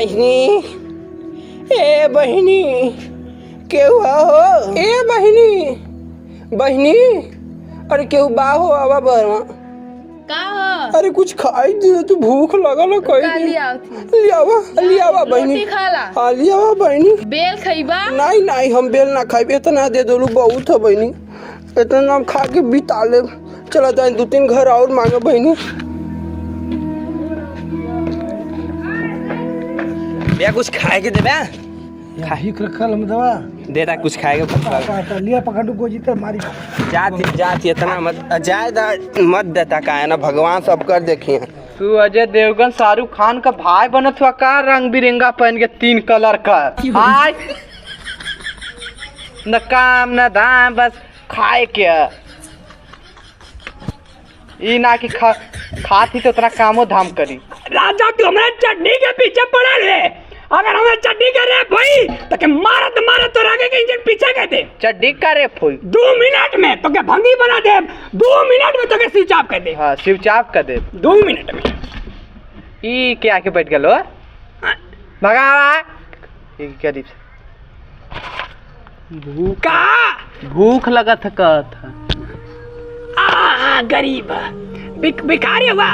बहिनी ए बहिनी केहू हो ए बहिनी अरे केहू बा हो आवा बरवा का हो? अरे कुछ खाई दे तू भूख लगल है कहीं लियावा बहिनी रोटी खाला हाँ लियावा बहिनी बेल खइबा नहीं हम बेल ना खाई इतना दे दो बहुत है बहिनी इतना हम खा के बिता ले चला जाए 2-3 घर और मांगे बहिनी भैया कुछ खाए के देबे खाही रखल हम दवा दे रहा कुछ खाएगा लिया पकड़ को जीते मारी जाती इतना मत देता का है ना भगवान सब कर देखिए तू अजय देवगन शाहरुख खान का भाई बनत हुआ का रंग बिरंगा पहन के 3 कलर का हाय न काम न धाम बस खाए के ई ना कि खाती तो उतना कामो धाम करी राजा तू हमारे चटनी के पीछे पड़ा रे अगर हमें चड्डी कर रहे भाई तो के मारत तो आगे के इंजन पीछे कर दे चड्डी का रे फुई 2 मिनट में तो के भंगी बना दे 2 मिनट में तो के स्विच ऑफ कर दे हाँ स्विच ऑफ कर दे 2 मिनट में ई के आके बैठ गलो भगावा ई करीब से भूख लगत कहत गरीब भिखारी हुआ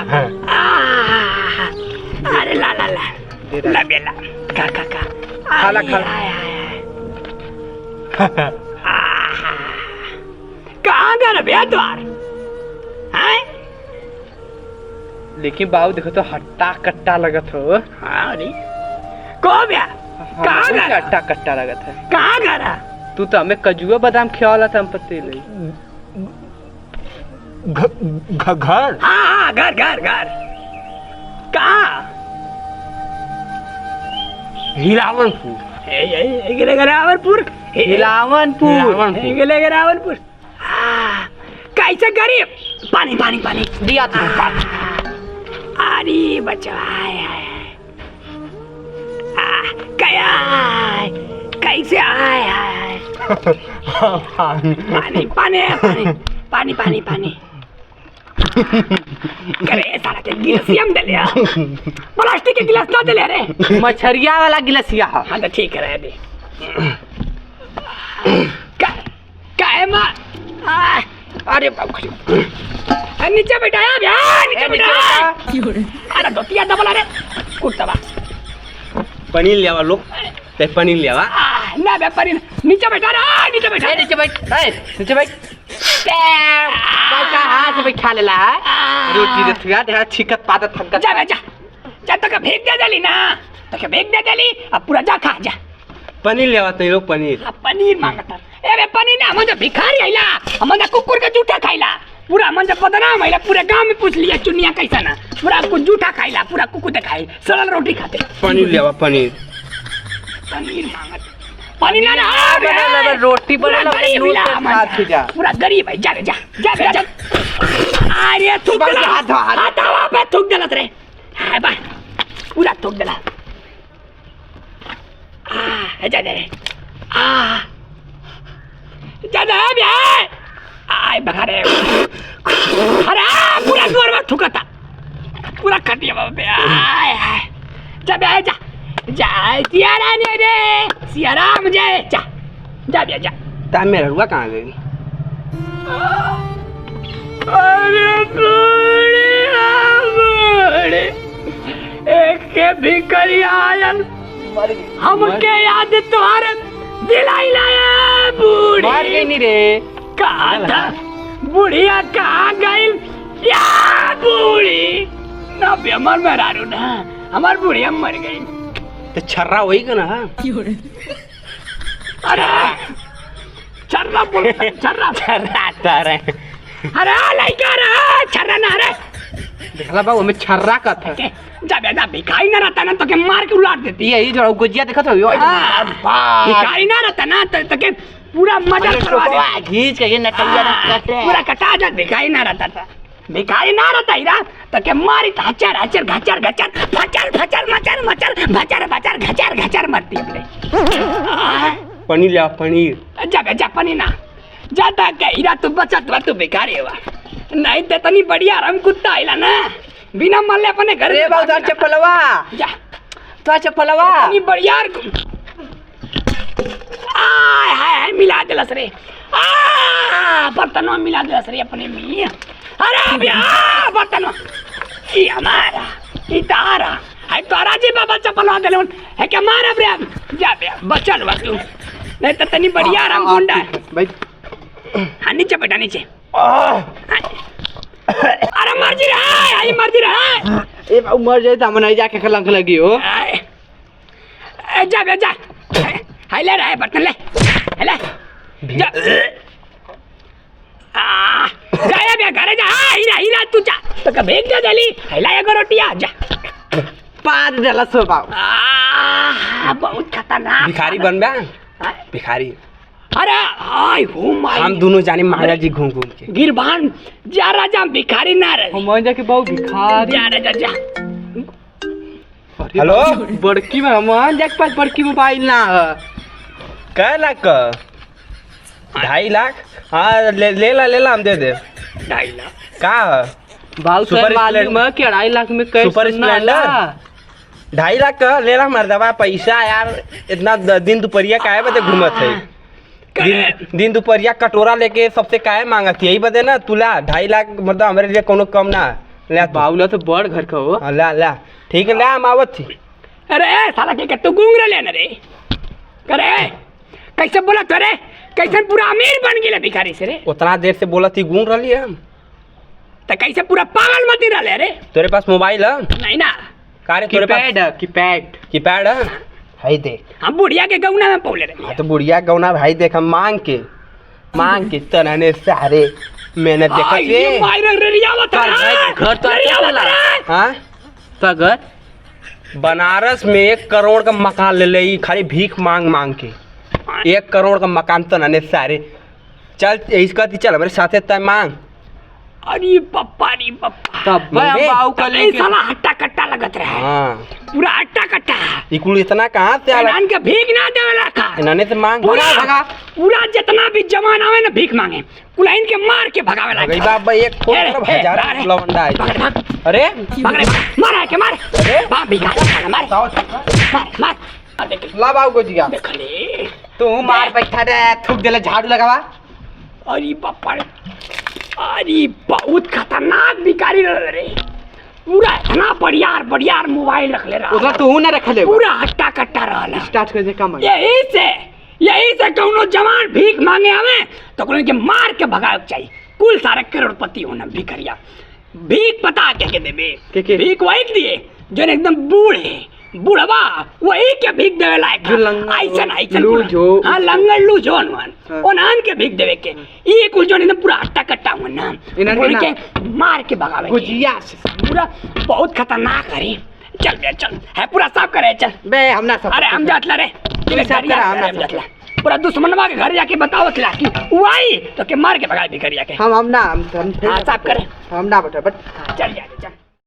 अरे ला बेला का खाला कहाँ गया भैया द्वार लेकिन बाबू देखो तो हट्टा कट्टा लगत हो को भैया कहाँ गया हट्टा कट्टा लगत है कहाँ गया तू तो हमें कजुआ बादाम खियाला था हम पत्ते ले घर हाँ घर कहाँ हिलावनपुर कैसे गरीब पानी दिया था अरे बच्चा कैसे आए पानी करे सारा के गिलासियम दे लिया प्लास्टिक के गिलास ना दे ले रे मछरिया वाला गिलासिया हाँ तो ठीक है दे काय मां अरे बाबू नीचे बैठाया नीचे बैठा अरे धोतिया दबला रे कुर्ता बा पनीर लियावा लोग ते पनीर लियावा ना बे पनीर नीचे बैठा रे नीचे बैठ का हाथ में खा लेला रोटी दे थुआ दे छिकत पादत थक जा तक भेज दे देली ना तक भेज दे देली अब पूरा जा खा जा पनीर लियावा ते लोग पनीर मांगता ए बे पनीर ना हम भिखारी आइला हम कुकुर के जूठा खाइला पूरा मन बदनाम आइला पूरे गांव में पूछ लिया चुनिया कैसा ना पूरा कुछ जूठा खाइला पूरा कुकुर दे खाई सरल रोटी खाते पनीर लियावा पनीर मांगत पानी ना रोटी बना पूरा गरीब है जा अरे थूक हटावा पे थूक देलत रे हाय बा पूरा थूक देला जा दे रे जा दे बे आय बखारे अरे पूरा जोर में थूकता पूरा कटिया बाबा पे आय जा जय सिया राम रे सिया राम जय जा जा ता मेरा रुआ कहाँ गई अरे बूढ़े एक के भिखारी आयल हमके याद तुम्हारे दिलाई लाया बूढ़ी मार गई नहीं रे कहा था बुढ़िया कहाँ गई या बूढ़ी ना बेमर मरारू ना हमार बुढ़िया मर गई तो छर्रा वही का ना अरे छर्रा बोल छर्रा तारे अरे लड़का रे छर्रा ना रे देखला बाबू हमें छर्रा का था जा भिखारी ना रहता ना तो के मार के उलाट देती यही जो गुजिया देखा तो भिखारी ना रहता ना तो के पूरा मजा करवा दे घींच के नकलिया काटे पूरा कटा जा भिखारी ना रहता था भिखारी ना रहता हीरा तो के मारी हचर घचर घचर मरती अपने पनीर लिया पनीर जा पनीर ना जाता के हीरा तू बचत तू भिखारी हुआ नहीं तो तनी बढ़िया आराम कुत्ता आइला ना बिना मल्ले अपने घर रे बाबू चप्पलवा जा बा चप्पलवा तनी बढ़िया आय हाय मिला दिलस रे बर्तनवा मिला दिलस रे अपने में। अरे भैया बर्तनवा ई हमारा ई तारा है तोरा जी बाबा चप्पलवा देले है के मारा रे जा बे बचल बा तू नहीं तो तनी बढ़िया आराम गुंडा भाई। हाँ नीचे बैठा नीचे। अरे मर्जी रहा आई मर्जी रहा ए बाबू मर जाए तो नहीं जाके कलंक लगी हो। जा बे जा हाय ले रहा बर्तन ले ले जा जा बे घरे जा हीरा हीरा तू जा तो का भेज दे जली हाय एगो रोटिया जा पाद देला सो बाबू। बहुत खतरनाक भिखारी बन बे भिखारी। अरे हाय हो माय हम दोनों जाने महाराज जी घूम घूम के गिरबान जा राजा भिखारी ना रहे हम मान जा के बाबू भिखारी जा राजा जा। हेलो बड़की में मान जा के पास बड़की मोबाइल ना है। कै लाख का 2.5 लाख। हाँ ले ला हम दे दे। 2.5 लाख का बाबू सुपर सर मालूम है कि 2.5 लाख में कैसे सुपर स्प्लेंडर 2.5 लाख का ले ला मर्दवा पैसा यार। इतना दिन दोपहरिया काहे बदे घूमत है दिन दोपहरिया कटोरा लेके सबसे काहे मांगत यही बदे ना तुला 2.5 लाख मतलब हमारे लिए कोनो कम ना ले बाबूला तो बड़ घर का हो। हाँ, ला ठीक है ला हम आवत थी। अरे साला के तू गूंग रहे ना रे करे कैसे बोला तो रे कैसे पूरा अमीर बन गेले भिखारी से रे उतना देर से बोला थी गूंग रही हम तो कैसे पूरा पागल मती रहे रे। तेरे पास मोबाइल है नहीं ना कारे तेरे पास कीपैड है देख हम बुढ़िया के गौना में पौले रहे। हाँ तो बुढ़िया गौना भाई देख हम मांग के तनने सारे मैंने देखा ये मायरे रिया बता घर तो अच्छा चला। हाँ सगर बनारस में 1 करोड़ का मकान ले ले खाली भीख मांग के 1 करोड़ का मकान तनने सारे। चल इसका चल हमारे साथ तय मांग। अरे पप्पा तब बाबू का लेके साला हट्टा कट्टा लगत रहा है। हाँ पूरा हट्टा कट्टा इकुल इतना कहाँ से आला इनान के भीख ना देवे रखा इन्होंने से मांग पूरा जितना भी जवान आवे ना भीख मांगे कुलाइन के मार के भगावे लगा। गई बाबा एक फोन कर हजार लवंडा है। अरे मार के मार बाप भिखारी मार मार देख ला बाबू को जिया देख ले तू मार बैठा रे थूक देले झाड़ू लगावा। अरे बापा अरे बहुत खतरनाक भिखारी रहे रे पूरा इतना बढ़िया मोबाइल रख ले रहा उतना तू ना रख ले पूरा हट्टा कट्टा रहला। स्टार्ट कर दे काम। यही से कौनो जवान भीख मांगे आवे तो कोई के मार के भगावे चाहिए। कुल सारे करोड़पति होना भिखरिया भीख पता के देबे के? भीख वही के दिए जो एकदम बूढ़े बुढ़वा वही के भीख देवे लायक ऐसन लूजो हाँ लंगड़ लूजो ओनान के भीख देवे के ये कुल जो एकदम पूरा हट्टा कट्टा हुआ ना के मार के भगावे गुजिया पूरा बहुत खतरनाक है। चल बे चल है पूरा साफ करे चल बे हम ना सब। अरे हम जातला रे साफ करा हम जातला पूरा दुश्मनवा के घर जाके बताओ खिला कि वो आई तो के मार के भगा भिखरिया के हम ना हम हाँ साफ करे हम ना बट चल जा चल